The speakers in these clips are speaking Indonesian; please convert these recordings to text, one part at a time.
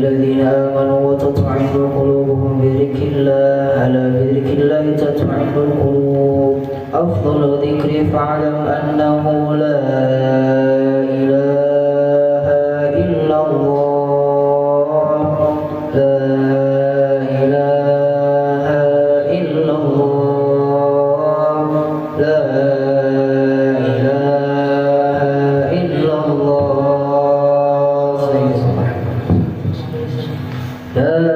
الذين آمنوا وتطمئن قلوبهم بذكر الله ألا بذكر الله تطمئن القلوب أفضل ذكر فاعلم أنه لا إله إلا الله لا إله إلا الله لا إله إلا الله لا إله إلا الله لا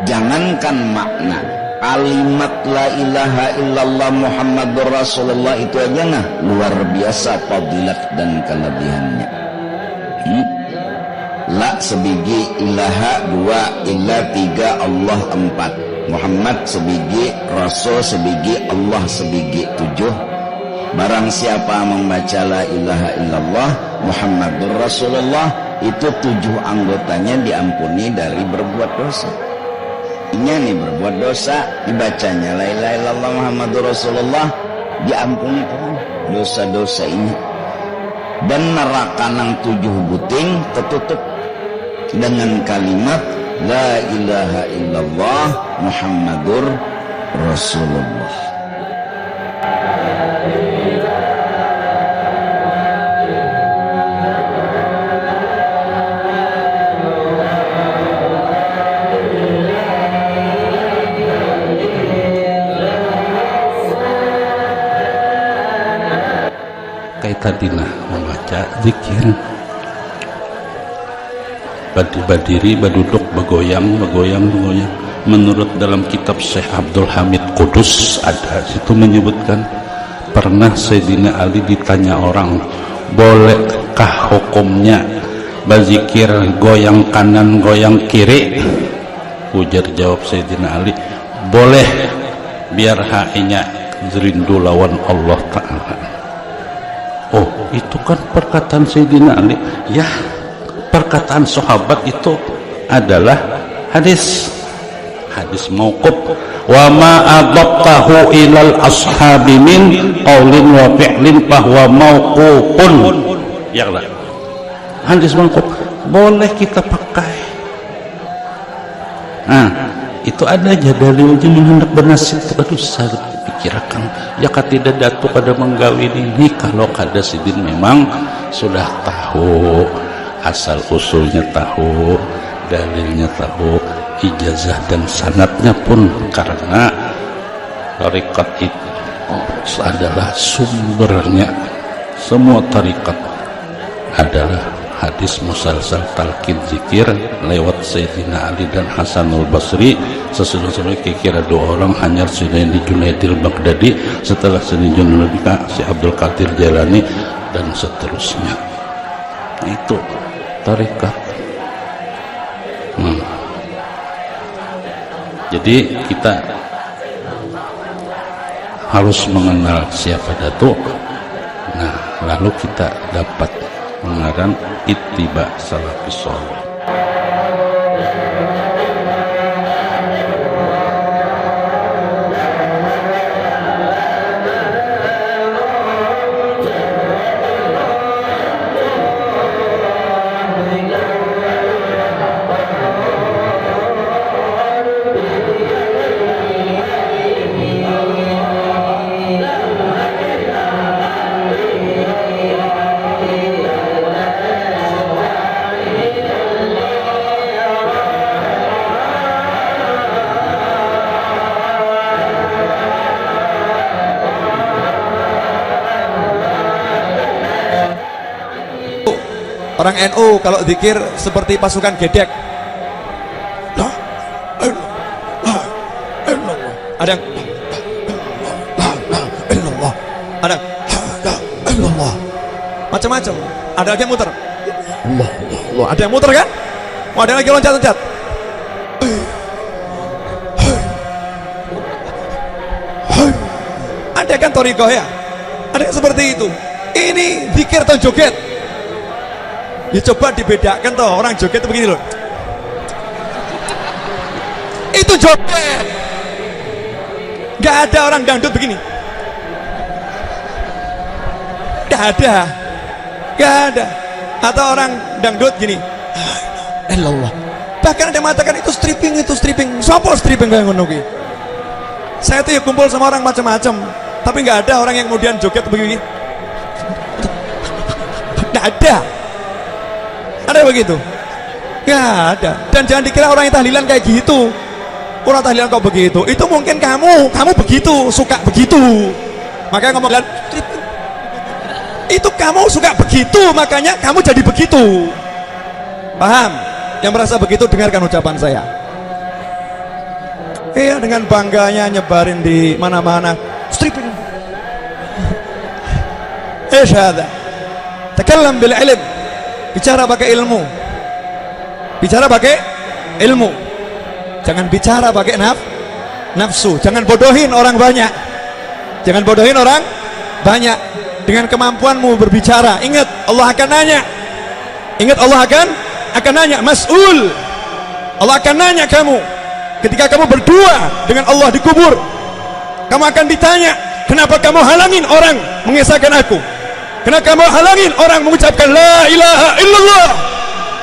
Jangankan makna kalimat la ilaha illallah Muhammadur Rasulullah itu aja nah luar biasa fadilat dan kelebihannya. La sebiji, ilaha dua, ilah tiga, Allah empat, Muhammad sebiji, Rasul sebiji, Allah sebiji tujuh. Barang siapa membaca la ilaha illallah Muhammadur Rasulullah itu tujuh anggotanya diampuni dari berbuat dosa. Ini nih berbuat dosa dibacanya la ilaha illallah Muhammadur Rasulullah diampuni Tuhan dosa-dosa ini, dan neraka nang tujuh buting tertutup dengan kalimat la ilaha illallah Muhammadur Rasulullah. Tadinah membaca zikir badiri baduduk begoyang menurut dalam kitab Syekh Abdul Hamid Qudus ada situ menyebutkan pernah Sayyidina Ali ditanya orang, bolehkah hukumnya berzikir goyang kanan goyang kiri? Ujar jawab Sayyidina Ali, boleh biar hainya zerindu lawan Allah Ta'ala. Oh, itu kan perkataan Sayyidina Ali. Ya, perkataan sahabat itu adalah hadis mauquf. Wa ma adabtahu ilal ashabi min qaulin wa fi'lin bahwa mauqufun. Ya Allah. Hadis mauquf boleh kita pakai. Nah, itu adanya dalilnya menghendak bernasib. Aduh, saya pikirkan ya tidak datuk pada menggawin ini kalau kada sidin memang sudah tahu asal usulnya, tahu dalilnya, tahu ijazah dan sanadnya pun, karena tarekat itu adalah sumbernya. Semua tarekat adalah hadis musalsal talqin zikir lewat Sayyidina Ali dan Hasanul Basri. Sesudah kira dua orang hanya Sayyidina Junaidil Baghdadi, setelah Sayyidina Junaidil si Abdul Qadir Jailani dan seterusnya. Itu tarekat. Jadi kita harus mengenal siapa datuk. Nah, lalu kita dapat mengarang ittiba salafis shalih. Orang NU kalau zikir seperti pasukan gedek. Ada yang ada macam-macam. Ada lagi yang muter. Ada yang muter kan? Ada lagi loncat-loncat. Ada kan thariqah ya? Ada yang seperti itu. Ini zikir atau joget? Ya coba dibedakan toh, orang joget itu begini loh. Itu joget. Gak ada orang dangdut begini. Gak ada. Atau orang dangdut gini. Allah. Bahkan ada yang mengatakan itu stripping. Siapa stripping kayak ngono ki? Saya tuh ya kumpul sama orang macam-macam, tapi gak ada orang yang kemudian joget begini. Gak ada. Ada begitu? Gak ada. Dan jangan dikira orang yang tahlilan kayak gitu. Orang tahlilan kok begitu? Itu mungkin kamu begitu, suka begitu. Makanya ngomong itu kamu suka begitu, makanya kamu jadi begitu. Paham? Yang merasa begitu dengarkan ucapan saya. Iya, dengan bangganya nyebarin di mana-mana stripping. Syahada. Takallam bil ilm. Bicara pakai ilmu. Jangan bicara pakai nafsu. Jangan bodohin orang banyak. Dengan kemampuanmu berbicara. Ingat Allah akan nanya. Mas'ul. Allah akan nanya kamu. Ketika kamu berdua dengan Allah di kubur, kamu akan ditanya, kenapa kamu halangin orang mengesahkan aku? Kenapa kamu halangin orang mengucapkan la ilaha illallah?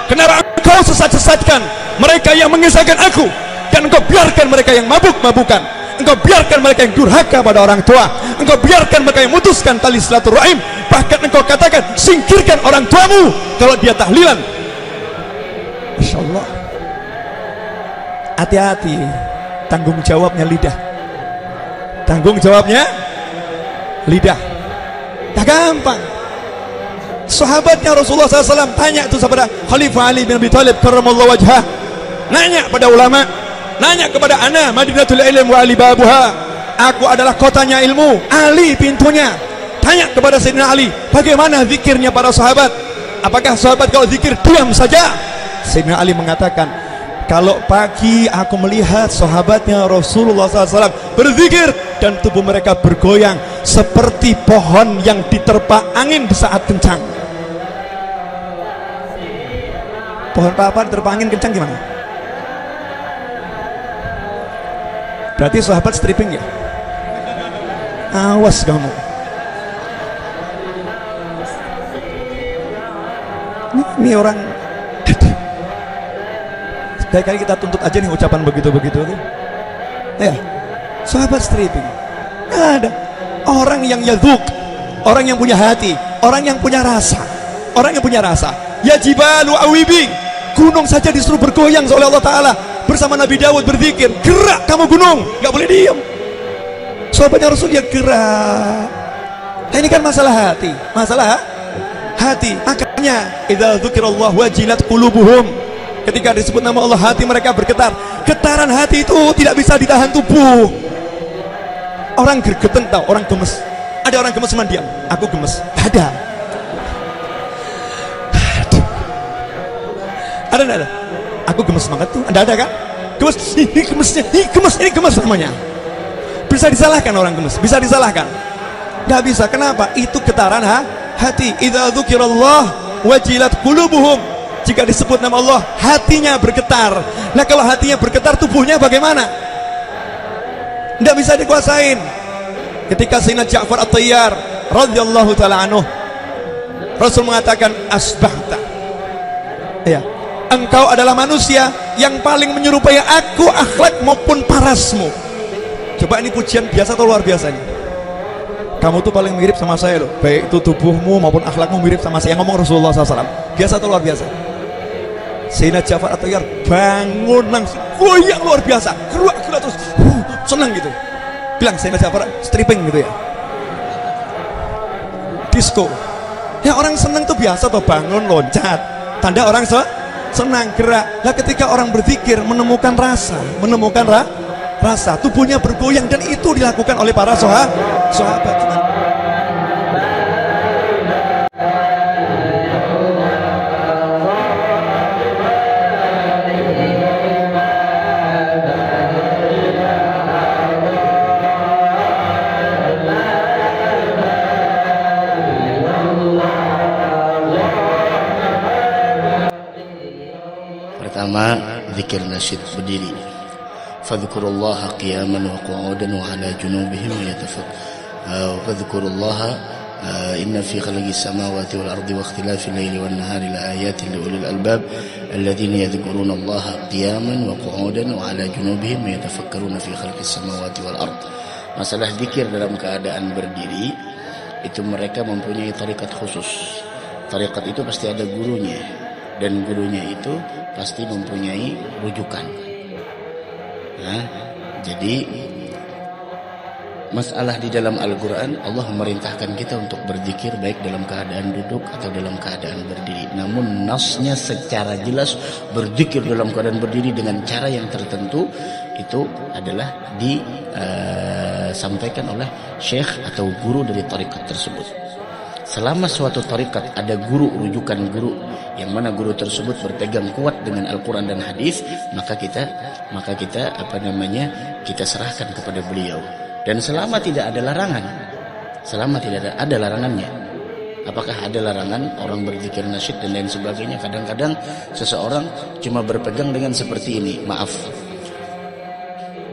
Kenapa engkau sesat-sesatkan mereka yang mengesahkan aku? Dan engkau biarkan mereka yang mabuk-mabukan. Engkau biarkan mereka yang durhaka pada orang tua. Engkau biarkan mereka yang memutuskan tali silaturahim. Bahkan engkau katakan, singkirkan orang tuamu kalau dia tahlilan. Masya Allah. Hati-hati. Tanggung jawabnya lidah. Tak gampang. Sahabatnya Rasulullah SAW tanya itu kepada Khalifah Ali bin Abi Thalib karramallahu wajhah, nanya pada ulama, nanya kepada ana Madinatul Ilm wa Ali babuha, aku adalah kotanya ilmu, Ali pintunya. Tanya kepada Sayyidina Ali, bagaimana zikirnya para sahabat? Apakah sahabat kalau zikir diam saja? Sayyidina Ali mengatakan, kalau pagi aku melihat sahabatnya Rasulullah SAW berzikir dan tubuh mereka bergoyang seperti pohon yang diterpa angin di saat kencang. Pohon apa diterpa angin kencang gimana? Berarti sahabat stripping ya? Awas kamu. Ini orang Dari kali kita tuntut aja nih ucapan begitu-begitu tuh. Ya, sahabat stripping. Nggak ada. Orang yang yaduk, orang yang punya hati, orang yang punya rasa, orang yang punya rasa. Ya jibalu awibi, gunung saja disuruh bergoyang oleh Allah Ta'ala. Bersama Nabi Dawud berzikir, gerak kamu gunung, nggak boleh diam. Sahabatnya Rasul ya gerak. Nah, ini kan masalah hati, masalah hati. Makanya idza dzukirallahu wajilat qulubuhum. Ketika disebut nama Allah, hati mereka bergetar. Getaran hati itu tidak bisa ditahan tubuh. Orang gergeten tahu, orang gemes. Ada orang gemes cuma diam. Aku gemes. Ada. Ada enggak ada? Aku gemes banget tuh. Ada kan? Gemes. Ini gemesnya. Ini gemes namanya. Bisa disalahkan orang gemes. Bisa disalahkan. Enggak bisa. Kenapa? Itu getaran hati. Idza dzukirallah wajilat qulubuhum. Jika disebut nama Allah, hatinya bergetar. Nah, kalau hatinya bergetar, tubuhnya bagaimana? Tidak bisa dikuasain. Ketika Sayyidina Ja'far At-Tayyar radhiyallahu ta'ala anhu, Rasul mengatakan, asbahta, ya, engkau adalah manusia yang paling menyerupai aku akhlak maupun parasmu. Coba ini pujian biasa atau luar biasa nih? Kamu tuh paling mirip sama saya loh, baik itu tubuhmu maupun akhlakmu mirip sama saya. Yang ngomong Rasulullah SAW. Biasa atau luar biasa? Sayyidina Ja'far At-Tayyar bangun langsung goyang luar biasa, gerak terus senang gitu. Bilang Sayyidina Ja'far stripping gitu ya, disco ya. Orang senang tuh biasa tuh, bangun loncat, tanda orang senang, gerak. Nah, ketika orang berzikir menemukan rasa, rasa tubuhnya bergoyang, dan itu dilakukan oleh para sahabat. Pertama, zikir nasyid berdiri. Fadhkurullaha qiyaman wa qu'udan wa 'ala junubihim fadhkurullaha inna fi khalqis samawati wal ardi wa ikhtilafil laili wan nahari laayatin liulil albab alladziina yadhkuruna Allaha qiyaman wa qu'udan wa 'ala junubihim yatafakkaruna fi khalqis samawati wal ard. Masalah zikir dalam keadaan berdiri itu mereka mempunyai tarikat khusus. Tarikat itu pasti ada gurunya, dan gurunya itu pasti mempunyai rujukan. Nah, jadi masalah di dalam Al-Quran, Allah memerintahkan kita untuk berzikir baik dalam keadaan duduk atau dalam keadaan berdiri. Namun nasnya secara jelas berzikir dalam keadaan berdiri dengan cara yang tertentu itu adalah disampaikan oleh syekh atau guru dari tarikat tersebut. Selama suatu tarikat ada guru, rujukan guru, yang mana guru tersebut berpegang kuat dengan Al-Quran dan hadis, maka kita kita serahkan kepada beliau. Dan selama tidak ada larangan, selama tidak ada larangannya. Apakah ada larangan orang berzikir nasyid dan lain sebagainya? Kadang-kadang seseorang cuma berpegang dengan seperti ini. Maaf,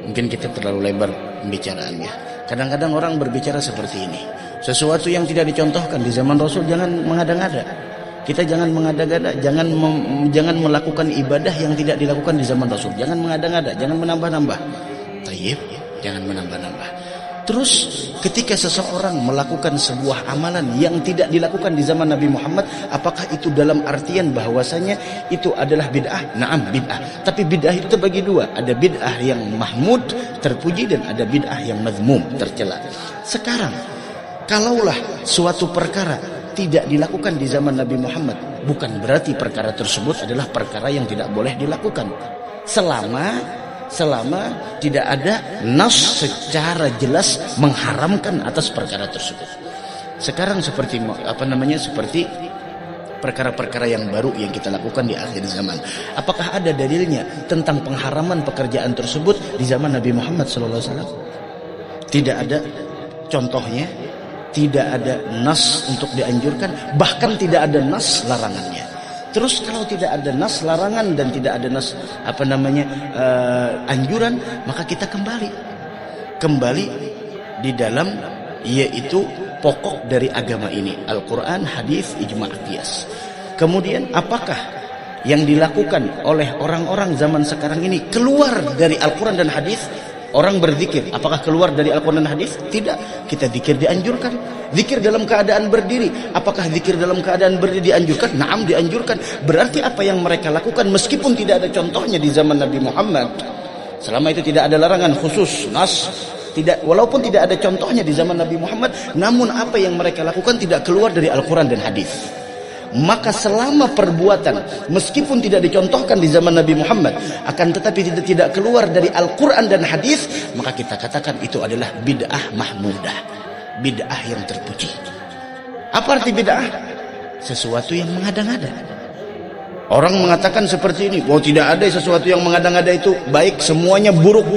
mungkin kita terlalu lebar pembicaraannya. Kadang-kadang orang berbicara seperti ini. Sesuatu yang tidak dicontohkan di zaman Rasul, jangan mengada-ngada. Kita jangan mengada-ngada, jangan melakukan ibadah yang tidak dilakukan di zaman Rasul. Jangan mengada-ngada, jangan menambah-nambah. Tayyib, jangan menambah-nambah. Terus ketika seseorang melakukan sebuah amalan yang tidak dilakukan di zaman Nabi Muhammad, apakah itu dalam artian bahwasanya itu adalah bid'ah? Naam, bid'ah. Tapi bid'ah itu terbagi dua. Ada bid'ah yang mahmud, terpuji, dan ada bid'ah yang mazmum, tercela. Sekarang, kalaulah suatu perkara tidak dilakukan di zaman Nabi Muhammad, bukan berarti perkara tersebut adalah perkara yang tidak boleh dilakukan. Selama tidak ada nas secara jelas mengharamkan atas perkara tersebut. Sekarang seperti perkara-perkara yang baru yang kita lakukan di akhir zaman. Apakah ada dalilnya tentang pengharaman pekerjaan tersebut di zaman Nabi Muhammad SAW? Tidak ada contohnya, tidak ada nas untuk dianjurkan, bahkan tidak ada nas larangannya. Terus kalau tidak ada nas larangan dan tidak ada nas anjuran, maka kita kembali di dalam, yaitu pokok dari agama ini, Al-Quran, hadis, ijma' qiyas. Kemudian apakah yang dilakukan oleh orang-orang zaman sekarang ini keluar dari Al-Quran dan hadis. Orang berzikir, apakah keluar dari Al-Quran dan hadis? Tidak. Kita zikir dianjurkan. Zikir dalam keadaan berdiri, apakah zikir dalam keadaan berdiri dianjurkan? Naam, dianjurkan. Berarti apa yang mereka lakukan meskipun tidak ada contohnya di zaman Nabi Muhammad, selama itu tidak ada larangan khusus nas, tidak, walaupun tidak ada contohnya di zaman Nabi Muhammad, namun apa yang mereka lakukan tidak keluar dari Al-Quran dan hadis. Maka selama perbuatan meskipun tidak dicontohkan di zaman Nabi Muhammad, akan tetapi tidak keluar dari Al-Quran dan hadis, maka kita katakan itu adalah bid'ah mahmudah, bid'ah yang terpuji. Apa arti bid'ah? Sesuatu yang mengada-ngada. Orang mengatakan seperti ini, tidak ada sesuatu yang mengada-ngada itu baik, semuanya buruk.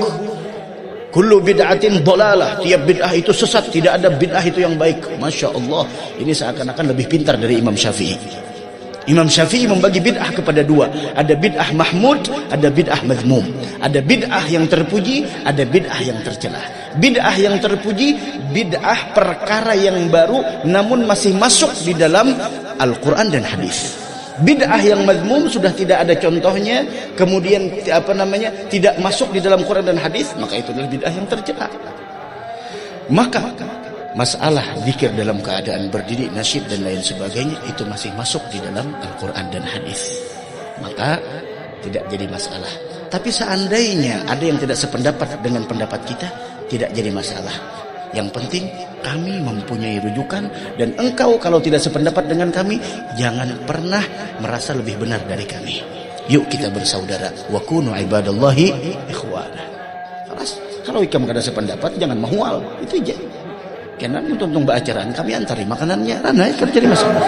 Kullu bid'atin dhalalah, tiap bid'ah itu sesat, tidak ada bid'ah itu yang baik. Masya Allah, ini seakan-akan lebih pintar dari Imam Syafi'i. Imam Syafi'i membagi bid'ah kepada dua, ada bid'ah mahmud, ada bid'ah madhmum. Ada bid'ah yang terpuji, ada bid'ah yang tercela. Bid'ah yang terpuji, bid'ah perkara yang baru namun masih masuk di dalam Al-Quran dan hadis. Bid'ah yang madhmum sudah tidak ada contohnya, kemudian tidak masuk di dalam Quran dan hadis, maka itu adalah bid'ah yang tercela. Maka masalah zikir dalam keadaan berdiri, nasyid dan lain sebagainya itu masih masuk di dalam Al-Quran dan hadis, maka tidak jadi masalah. Tapi seandainya ada yang tidak sependapat dengan pendapat kita, tidak jadi masalah. Yang penting kami mempunyai rujukan, dan engkau kalau tidak sependapat dengan kami, jangan pernah merasa lebih benar dari kami. Yuk kita bersaudara. Wa kunu ibadallahi ikhwana. Kalau kamu kada sependapat, jangan mahwal. Itu aja. Karena untuk acaraan kami antari makanannya, rana kan jadi masalah.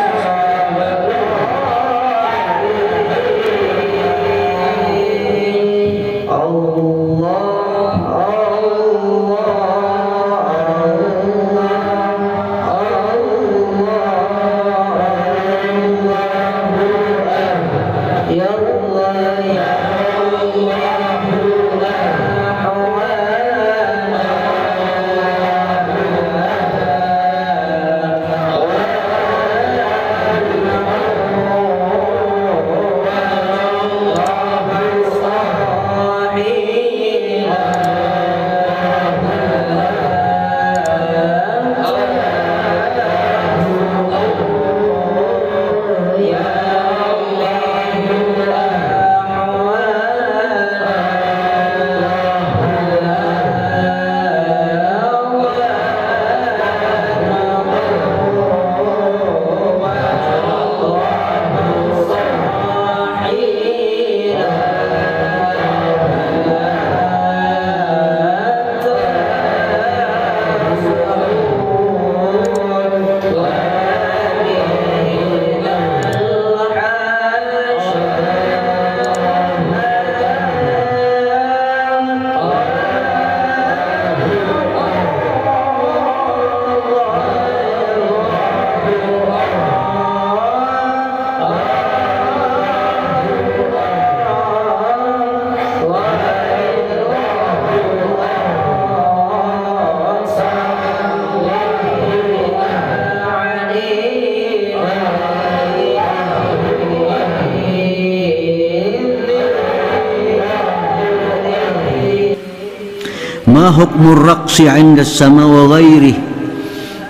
Ma hukmur raqsi 'inda as-sama wa ghairi.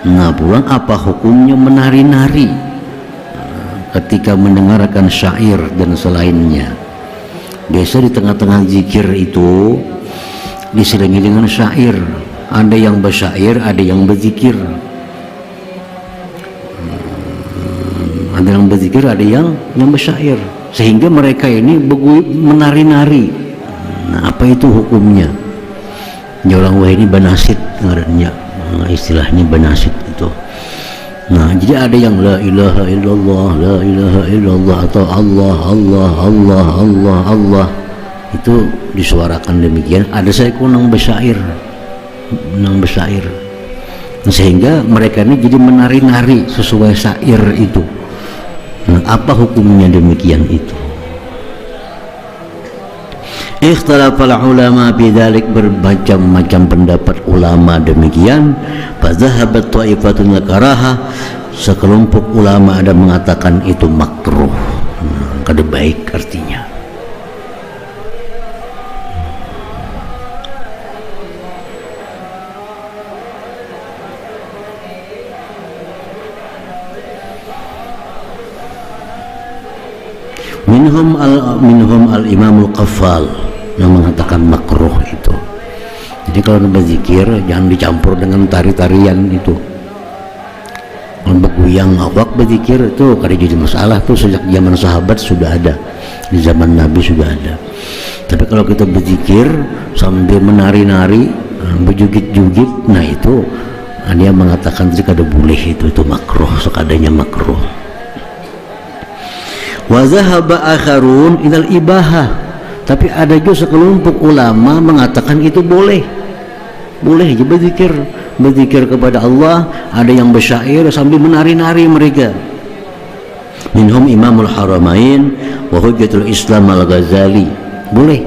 Nah, pulang apa hukumnya menari-nari ketika mendengarkan syair dan selainnya? Biasa di tengah-tengah zikir itu diselingi dengan syair. Ada yang bersyair, ada yang berzikir. Ada yang berzikir, ada yang bersyair. Sehingga mereka ini menari-nari. Nah, apa itu hukumnya? Orang wah ini banasit ngarannya, istilahnya banasit itu. Nah, jadi ada yang la ilaha illallah, la ilaha illallah, atau Allah Allah Allah Allah Allah, itu disuarakan demikian. Ada saya kunang bersyair, sehingga mereka ini jadi menari-nari sesuai syair itu. Nah, apa hukumnya demikian itu? Ikhtalafal ulama bidzalik, bermacam-macam pendapat ulama demikian. Fadhahabat ta'ifatun karaha, sekelompok ulama ada mengatakan itu makruh. kada baik artinya. Minhum al-imamul qaffal yang mengatakan makruh itu. Jadi kalau berzikir jangan dicampur dengan tari-tarian itu. Kalau bergoyang awak berzikir itu kada jadi masalah tuh, sejak zaman sahabat sudah ada, di zaman Nabi sudah ada. Tapi kalau kita berzikir sambil menari-nari, berjugit-jugit, nah itu dia mengatakan jika ada boleh itu makruh, sekadanya makruh. Wa zahaba akharun ilal ibahah, tapi ada juga sekelompok ulama mengatakan itu boleh aja berzikir kepada Allah. Ada yang bersyair sambil menari-nari mereka. Minhum Imamul Haramain wa Hujjatul Islam Al-Ghazali, boleh.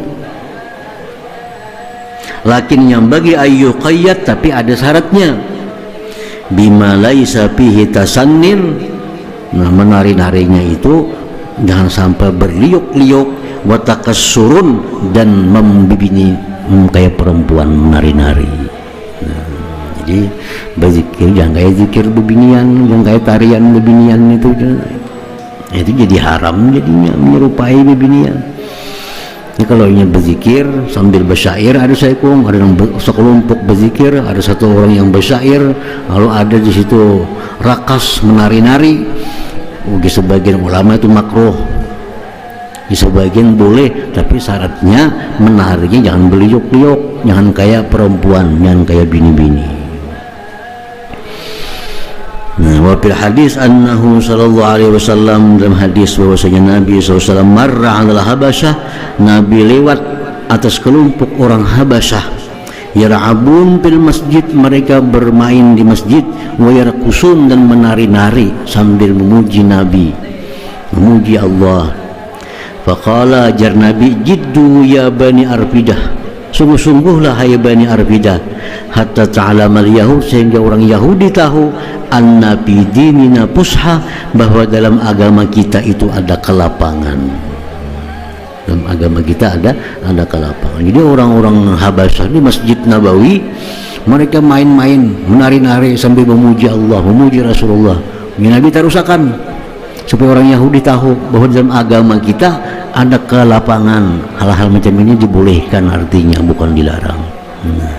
Lakin yang bagi ayu qayyad, tapi ada syaratnya. Bima laisa fihi tasannin, nah menari-narinya itu jangan sampai berliuk-liuk, watakassurun, dan membibini kayak perempuan menari-nari. Nah, jadi berzikir jangan kayak zikir bebinian, jangan kayak tarian bebinian itu jadi haram, jadinya menyerupai bebinian. Ini kalau ingin berzikir sambil bersyair, ada saikung, ada yang sekelompok berzikir, ada satu orang yang bersyair, lalu ada di situ rakas menari-nari. Bagi sebagian ulama itu makruh, di sebagian boleh, tapi syaratnya menarinya jangan beliuk-liuk, jangan kayak perempuan, jangan kayak bini-bini. Nah, wa fil hadis annahu sallallahu alaihi wasallam, dalam hadis bahwasanya Nabi sallallahu alaihi wasallam marra 'alal Habasyah, Nabi lewat atas kelompok orang Habasyah, yar'abun fil masjid, mereka bermain di masjid, wa yarqusun, dan menari-nari sambil memuji Nabi, memuji Allah. Faqala, jar Nabi, jiddu ya bani Arfidah, sungguh-sungguhlah hai bani Arfidah, hatta ta'lamal yahud, sehingga orang Yahudi tahu, anna fi dinina pusha, bahwa dalam agama kita itu ada kelapangan. Dalam agama kita ada kelapangan. Jadi orang-orang Habasyah di Masjid Nabawi, mereka main-main, menari-nari sambil memuji Allah, memuji Rasulullah. Nabi tarusakan supaya orang Yahudi tahu bahwa dalam agama kita ada kelapangan. Hal-hal macam ini dibolehkan, artinya bukan dilarang. Nah,